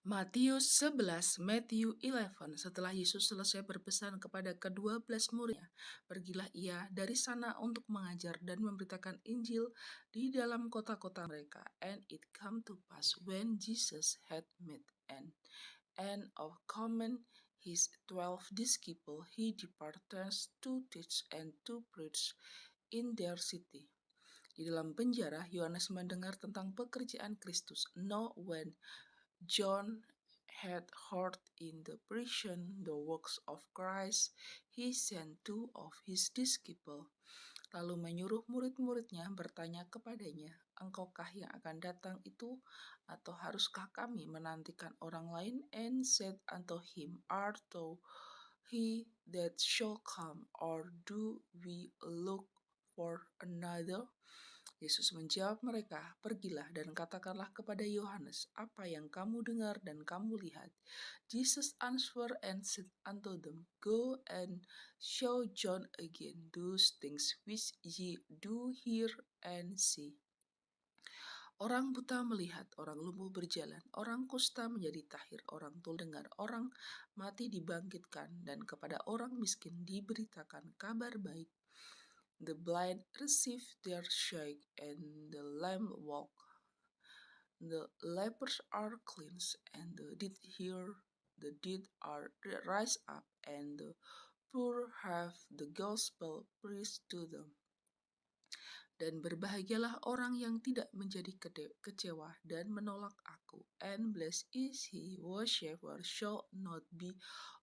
Matthew 11. Setelah Yesus selesai berpesan kepada ke-12 muridnya, pergilah ia dari sana untuk mengajar dan memberitakan Injil di dalam kota-kota mereka. And it come to pass when Jesus had met an end of command his 12 disciples, he departed to teach and to preach in their city. Di dalam penjara, Yohanes mendengar tentang pekerjaan Kristus. Now when John had heard in the prison the works of Christ, he sent two of his disciples, lalu menyuruh murid-muridnya bertanya kepadanya, "Engkaukah yang akan datang itu, atau haruskah kami menantikan orang lain?" And said unto him, "Art thou he that shall come, or do we look for another?" Yesus menjawab mereka, "Pergilah dan katakanlah kepada Yohanes apa yang kamu dengar dan kamu lihat." Jesus answered and said unto them, "Go and show John again those things which ye do hear and see. Orang buta melihat, orang lumpuh berjalan, orang kusta menjadi tahir, orang tuli dengar, orang mati dibangkitkan, dan kepada orang miskin diberitakan kabar baik. The blind receive their sight, and the lame walk. The lepers are cleansed, and the dead are raised up, and the poor have the gospel preached to them. Dan berbahagialah orang yang tidak menjadi kecewa dan menolak aku. And blessed is he whosoever shall not be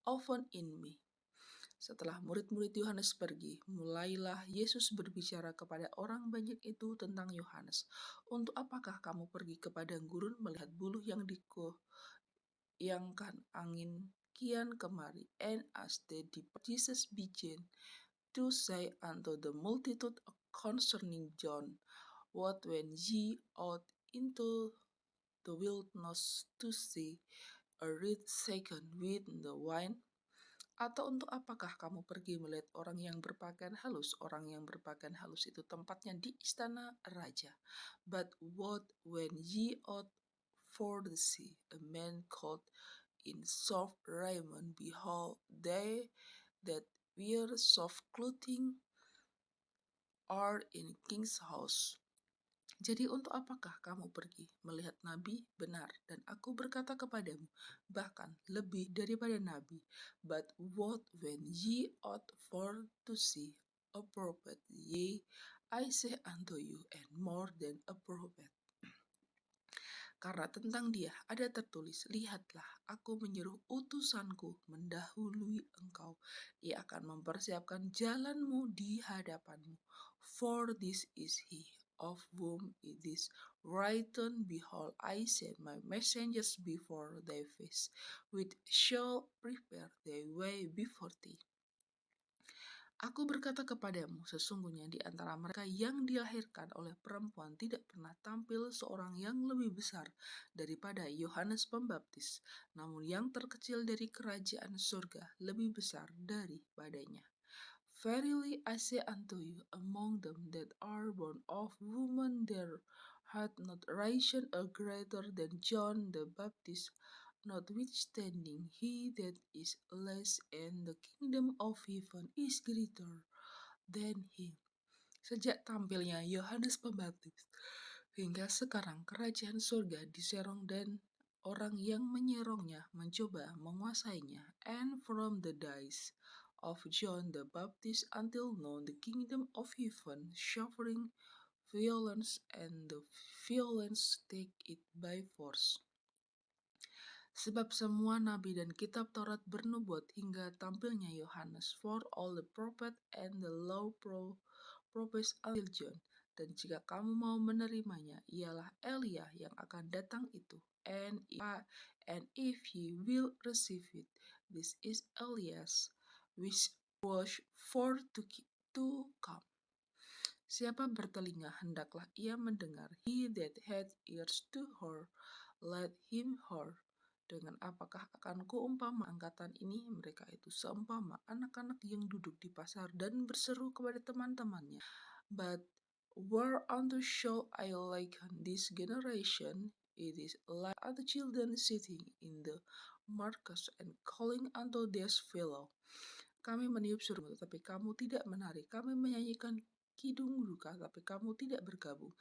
offended in me." Setelah murid-murid Yohanes pergi, mulailah Yesus berbicara kepada orang banyak itu tentang Yohanes. "Untuk apakah kamu pergi ke padang gurun melihat buluh yang dikoyangkan angin kian kemari?" And as they departed, Jesus began to say unto the multitude concerning John, "What went ye out into the wilderness to see? A reed shaken with the wind? Atau untuk apakah kamu pergi melihat orang yang berpakaian halus?" Orang yang berpakaian halus itu tempatnya di istana raja. "But what when ye out for the sea? A man clothed in soft raiment? Behold, they that wear soft clothing are in king's house. Jadi untuk apakah kamu pergi melihat nabi? Benar, dan aku berkata kepadamu, bahkan lebih daripada nabi. But what when ye ought for to see a prophet? Yea, I say unto you, and more than a prophet. Karena tentang dia ada tertulis, lihatlah, aku menyuruh utusanku mendahului engkau. Ia akan mempersiapkan jalanmu di hadapanmu. For this is he of whom it is written, behold, I send my messengers before thy face, which shall prepare thy way before thee. Aku berkata kepadamu, sesungguhnya di antara mereka yang dilahirkan oleh perempuan tidak pernah tampil seorang yang lebih besar daripada Yohanes Pembaptis, namun yang terkecil dari kerajaan surga lebih besar daripadanya. Verily I say unto you, among them that are born of woman there hath not risen a greater than John the Baptist. Notwithstanding, he that is less in the kingdom of heaven is greater than he. Sejak tampilnya Yohanes Pembaptis hingga sekarang kerajaan surga diserong dan orang yang menyerongnya mencoba menguasainya. And from the days of John the Baptist until now, the kingdom of heaven suffering violence, and the violence take it by force. Sebab semua nabi dan kitab Taurat bernubuat hingga tampilnya Yohanes. For all the prophet and the law prophets until John. Dan jika kamu mau menerimanya, ialah Elia yang akan datang itu. And if ye will receive it, this is Elias, which was for to come. Siapa bertelinga, hendaklah ia mendengar. He that hath ears to hear, let him hear. Dengan apakah akan kuumpama angkatan ini? Mereka itu seumpama anak-anak yang duduk di pasar dan berseru kepada teman-temannya. But whereunto shall I liken this generation? It is like other children sitting in the markets and calling unto their fellow. Kami meniup surmu, tetapi kamu tidak menari. Kami menyanyikan kidung duka, tapi kamu tidak bergabung.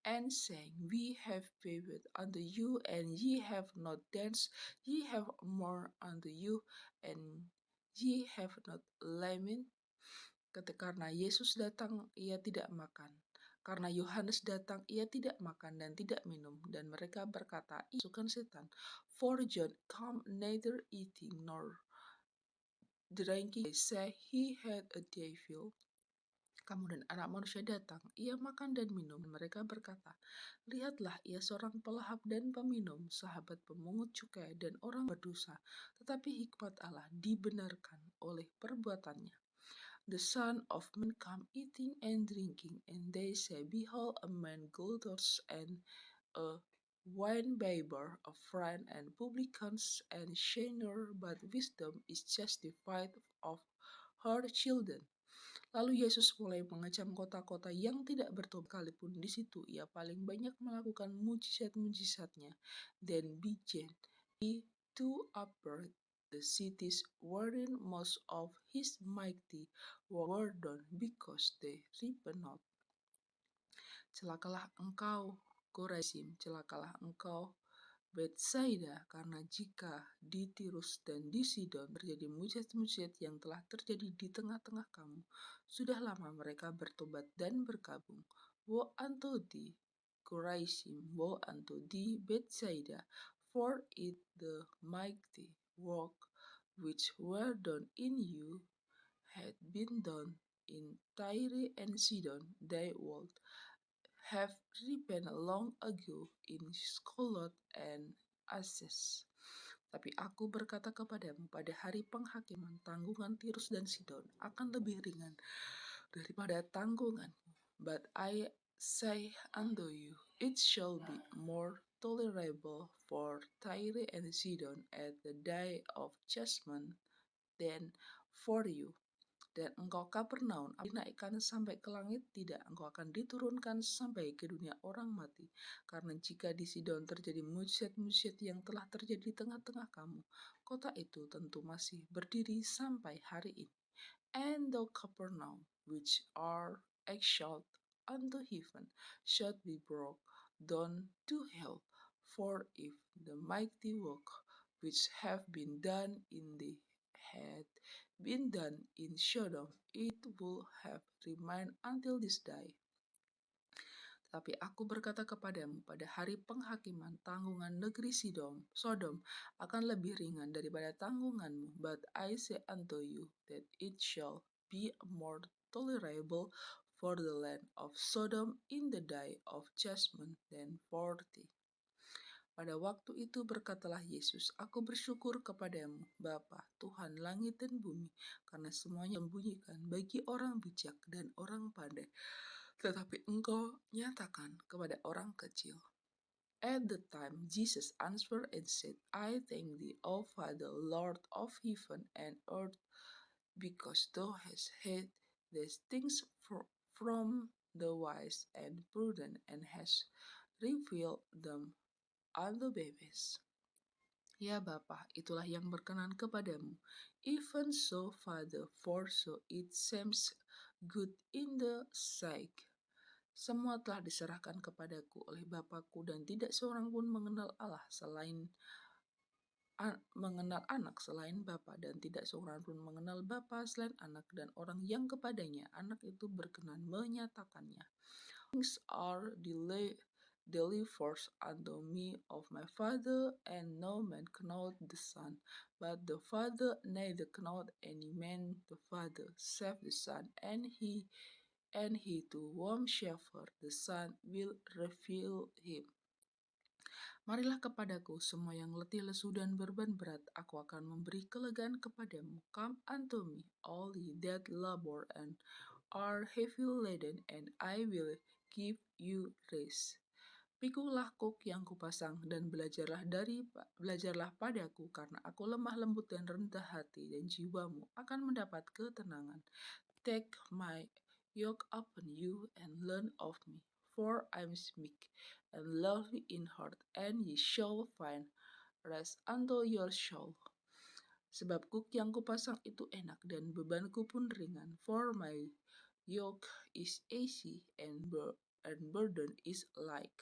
And saying, we have prayed unto you, and ye have not danced. Ye have mourned unto you, and ye have not lamented. Karena Yesus datang, ia tidak makan. Karena Yohanes datang, ia tidak makan dan tidak minum. Dan mereka berkata, isukan setan. For John come neither eating nor drinking. They say he had a devil. Kemudian anak manusia datang, ia makan dan minum. Mereka berkata, lihatlah ia seorang pelahap dan peminum, sahabat pemungut cukai dan orang berdosa. Tetapi hikmat Allah dibenarkan oleh perbuatannya. The Son of Man come eating and drinking, and they say, behold, a man gluttons and a winebibber, a friend and publicans and sinners, but wisdom is justified of her children. Lalu Yesus mulai mengecam kota-kota yang tidak bertobat, sekalipun di situ ia paling banyak melakukan mujizat-mujizatnya. Then began he to uproot the cities wherein most of his mighty were done, because they repent not. Celakalah engkau, Korazim, celakalah engkau, Betsaida, karena jika di Tirus dan di Sidon terjadi mujizat-mujizat yang telah terjadi di tengah-tengah kamu, sudah lama mereka bertobat dan bergabung. Woe unto thee, Korazim, woe unto thee, Betsaida, for if the mighty work which were done in you had been done in Tyre and Sidon, they would have repented long ago in Scolot and Asses. Tapi aku berkata kepadamu, pada hari penghakiman, tanggungan Tirus dan Sidon akan lebih ringan daripada tanggunganmu. But I say unto you, it shall be more tolerable for Tyre and Sidon at the day of judgment than for you. Dan engkau Kapernaum, dinaikkan sampai ke langit, tidak, engkau akan diturunkan sampai ke dunia orang mati. Karena jika di Sidon terjadi mujizat-mujizat yang telah terjadi di tengah-tengah kamu, kota itu tentu masih berdiri sampai hari ini. And the Capernaum, which are exalted unto heaven, shall be brought down to hell. For if the mighty work which have been done in the had been done in Sodom, it would have remained until this day. Tapi aku berkata kepadamu, pada hari penghakiman, tanggungan negeri Sodom akan lebih ringan daripada tanggunganmu. But I say unto you that it shall be more tolerable for the land of Sodom in the day of judgment than for thee. Pada waktu itu berkatalah Yesus, aku bersyukur kepadamu, Bapa, Tuhan langit dan bumi, karena semuanya sembunyikan bagi orang bijak dan orang pandai, tetapi engkau nyatakan kepada orang kecil. At the time Jesus answered and said, I thank thee, O Father, Lord of heaven and earth, because thou hast hid these things from the wise and prudent, and hast revealed them unto babies. Ya Bapa, itulah yang berkenan kepadamu. Even so, Father, for so it seems good in the sight. Semua telah diserahkan kepadaku oleh Bapakku, dan tidak seorang pun mengenal anak selain Bapa, dan tidak seorang pun mengenal Bapa selain anak, dan orang yang kepadanya anak itu berkenan menyatakannya. Things are delivered unto me of my Father, and no man knoweth the Son, but the Father, neither knoweth any man the Father, save the Son, and he to whomsoever the Son will reveal him. Marilah kepadaku semua yang letih lesu dan beban berat, aku akan memberi kelegaan kepadamu. Come unto me, all ye that labor and are heavy laden, and I will give you rest. Pikulah kuk yang kupasang dan belajarlah padaku, karena aku lemah lembut dan rendah hati, dan jiwamu akan mendapat ketenangan. Take my yoke upon you and learn of me, for I am meek and lowly in heart, and ye shall find rest unto your soul. Sebab kuk yang kupasang itu enak dan bebanku pun ringan. For my yoke is easy and burden is light.